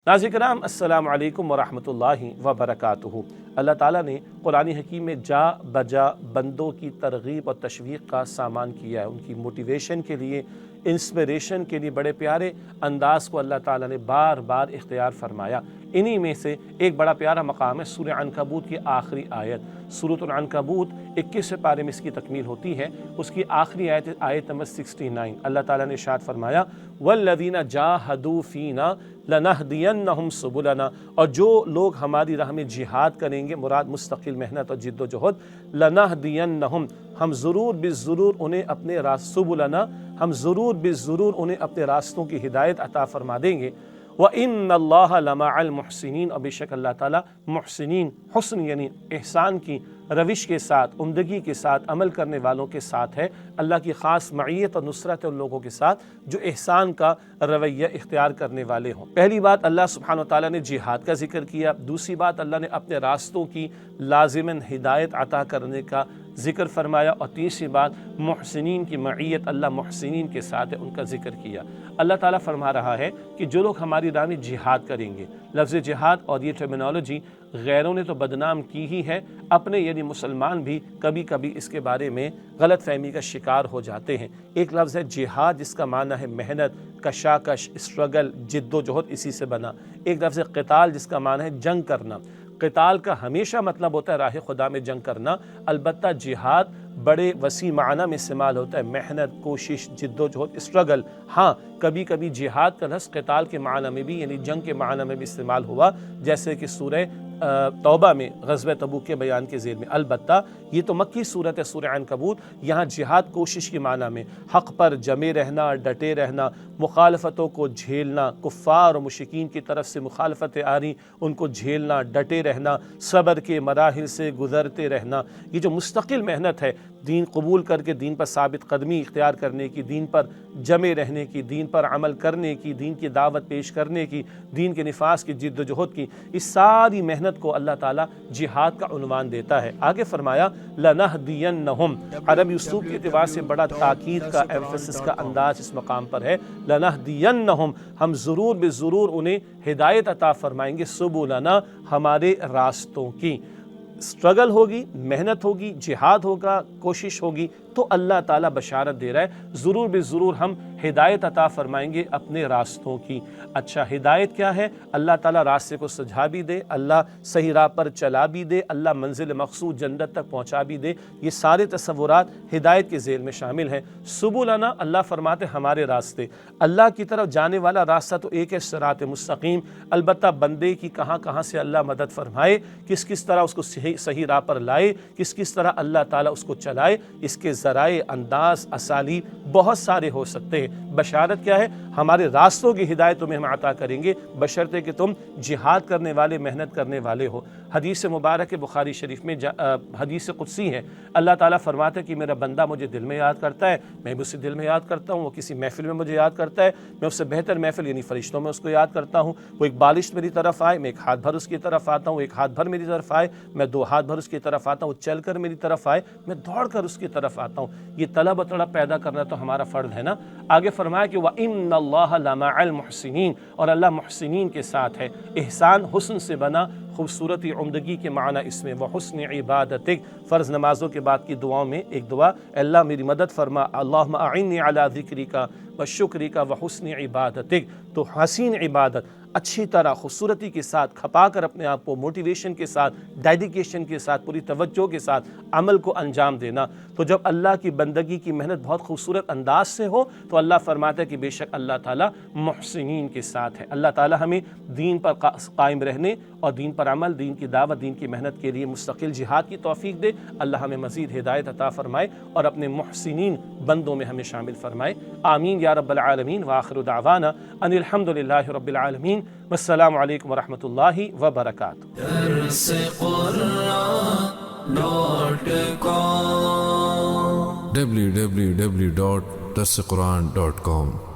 ناظرین کرام السلام علیکم ورحمۃ اللہ وبرکاتہ۔ اللہ تعالیٰ نے قرآن حکیم میں جا بجا بندوں کی ترغیب اور تشویق کا سامان کیا ہے، ان کی موٹیویشن کے لیے، انسپریشن کے لیے بڑے پیارے انداز کو اللہ تعالیٰ نے بار بار اختیار فرمایا۔ انہی میں سے ایک بڑا پیارا مقام ہے سورہ عنکبوت کی آخری آیت۔ سورۃ العنکبوت 21 پارے میں اس کی تکمیل ہوتی ہے، اس کی آخری آیت آیت نمبر 69۔ اللہ تعالیٰ نے ارشاد فرمایا والذین جاہدوا فینا لنہدینہم سبلنا، اور جو لوگ ہماری راہ میں جہاد کریں گے، مراد مستقل محنت اور جد و جہد، لنہدینہم، ہم ضرور بالضرور انہیں اپنے سبلنا، ہم ضرور بالضرور انہیں اپنے راستوں کی ہدایت عطا فرما دیں گے۔ وَإِنَّ اللَّهَ لَمَعَ الْمُحْسِنِينَ، اور بے شک اللہ تعالیٰ محسنین، حسن یعنی احسان کی روش کے ساتھ، عمدگی کے ساتھ عمل کرنے والوں کے ساتھ ہے۔ اللہ کی خاص معیت اور نصرت ہے ان لوگوں کے ساتھ جو احسان کا رویہ اختیار کرنے والے ہوں۔ پہلی بات اللہ سبحانہ وتعالیٰ نے جہاد کا ذکر کیا، دوسری بات اللہ نے اپنے راستوں کی لازماً ہدایت عطا کرنے کا ذکر فرمایا، اور تیسری بات محسنین کی معیت، اللہ محسنین کے ساتھ ہے، ان کا ذکر کیا۔ اللہ تعالیٰ فرما رہا ہے کہ جو لوگ ہماری راہ میں جہاد کریں گے، لفظ جہاد اور یہ ٹرمینالوجی غیروں نے تو بدنام کی ہی ہے، اپنے یعنی مسلمان بھی کبھی کبھی اس کے بارے میں غلط فہمی کا شکار ہو جاتے ہیں۔ ایک لفظ ہے جہاد جس کا معنی ہے محنت، کشاکش، اسٹرگل، جد و جہد، اسی سے بنا۔ ایک لفظ ہے قتال جس کا معنی ہے جنگ کرنا۔ قتال کا ہمیشہ مطلب ہوتا ہے راہ خدا میں جنگ کرنا، البتہ جہاد بڑے وسیع معنی میں استعمال ہوتا ہے، محنت، کوشش، جد و جہد، اسٹرگل۔ ہاں کبھی کبھی جہاد کا لفظ قتال کے معنی میں بھی یعنی جنگ کے معنی میں بھی استعمال ہوا، جیسے کہ سورہ توبہ میں غزوہ تبوک کے بیان کے ذیل میں۔ البتہ یہ تو مکی صورت ہے سورہ عنکبوت، یہاں جہاد کوشش کے معنی میں حق پر جمے رہنا، ڈٹے رہنا، مخالفتوں کو جھیلنا، کفار اور مشرکین کی طرف سے مخالفتیں آ رہی ان کو جھیلنا، ڈٹے رہنا، صبر کے مراحل سے گزرتے رہنا۔ یہ جو مستقل محنت ہے دین قبول کر کے دین پر ثابت قدمی اختیار کرنے کی، دین پر جمے رہنے کی، دین پر عمل کرنے کی، دین کی دعوت پیش کرنے کی، دین کے نفاذ کی جد و جہد کی، اس ساری محنت کو اللہ تعالیٰ جہاد کا عنوان دیتا ہے۔ آگے فرمایا لنہدینہم، عربی اسلوب کے اعتبار سے بڑا تاکید کا ایمفیسس کا انداز اس مقام پر ہے۔ لنہدینہم، ہم ضرور بالضرور انہیں ہدایت عطا فرمائیں گے، سبلنا، ہمارے راستوں کی۔ اسٹرگل ہوگی، محنت ہوگی، جہاد ہوگا، کوشش ہوگی، تو اللہ تعالیٰ بشارت دے رہا ہے ضرور بالضرور ہم ہدایت عطا فرمائیں گے اپنے راستوں کی۔ اچھا ہدایت کیا ہے؟ اللہ تعالیٰ راستے کو سجھا بھی دے، اللہ صحیح راہ پر چلا بھی دے، اللہ منزل مقصود جنت تک پہنچا بھی دے، یہ سارے تصورات ہدایت کے ذیل میں شامل ہیں۔ سبلنا، اللہ فرماتے ہمارے راستے، اللہ کی طرف جانے والا راستہ تو ایک ہے صراط مستقیم، البتہ بندے کی کہاں کہاں سے اللہ مدد فرمائے، کس کس طرح اس کو صحیح راہ پر لائے، کس کس طرح اللہ تعالیٰ اس کو چلائے، اس کے ذرائع، انداز، اسالیب بہت سارے ہو سکتے ہیں۔ بشارت کیا ہے؟ ہمارے راستوں کی ہدایت تمہیں ہم عطا کریں گے، بشرطے کہ تم جہاد کرنے والے، محنت کرنے والے ہو۔ حدیث مبارک بخاری شریف میں حدیث قدسی ہے، اللہ تعالیٰ فرماتا ہے کہ میرا بندہ مجھے دل میں یاد کرتا ہے، میں بھی اسے دل میں یاد کرتا ہوں، وہ کسی محفل میں مجھے یاد کرتا ہے، میں اس سے بہتر محفل یعنی فرشتوں میں اس کو یاد کرتا ہوں، وہ ایک بالشت میری طرف آئے، میں ایک ہاتھ بھر اس کی طرف آتا ہوں، ایک ہاتھ بھر میری طرف آئے، میں دو ہاتھ بھر اس کی طرف آتا ہوں، وہ چل کر میری طرف آئے، میں دوڑ کر اس کی طرف آتا ہوں۔ یہ طلب و طلب پیدا کرنا تو ہمارا فرض ہے نا۔ آگے فرمایا کہ وَإِنَّ اللَّهَ لَمَعَ الْمُحْسِنِينَ، اور اللہ محسنین کے ساتھ ہے۔ احسان حسن سے بنا، خوبصورتی، عمدگی کے معنی اس میں، وحسن عبادتک، فرض نمازوں کے بعد کی دعاؤں میں ایک دعا، اللہ میری مدد فرما، اللہم اعنی علی ذکرک وشکرک وحسن عبادتک، تو حسین عبادت، اچھی طرح خوبصورتی کے ساتھ کھپا کر اپنے آپ کو موٹیویشن کے ساتھ، ڈیڈیکیشن کے ساتھ، پوری توجہ کے ساتھ عمل کو انجام دینا۔ تو جب اللہ کی بندگی کی محنت بہت خوبصورت انداز سے ہو تو اللہ فرماتا ہے کہ بے شک اللہ تعالیٰ محسنین کے ساتھ ہے۔ اللہ تعالیٰ ہمیں دین پر قائم رہنے اور دین پر عمل، دین کی دعوت، دین کی محنت کے لیے مستقل جہاد کی توفیق دے۔ اللہ ہمیں مزید ہدایت عطا فرمائے اور اپنے محسنین بندوں میں ہمیں شامل فرمائے، آمین یا رب العالمین۔ وآخر دعوانا ان الحمد للہ رب العالمین، والسلام علیکم ورحمۃ اللہ وبرکاتہ۔ www.darsequran.com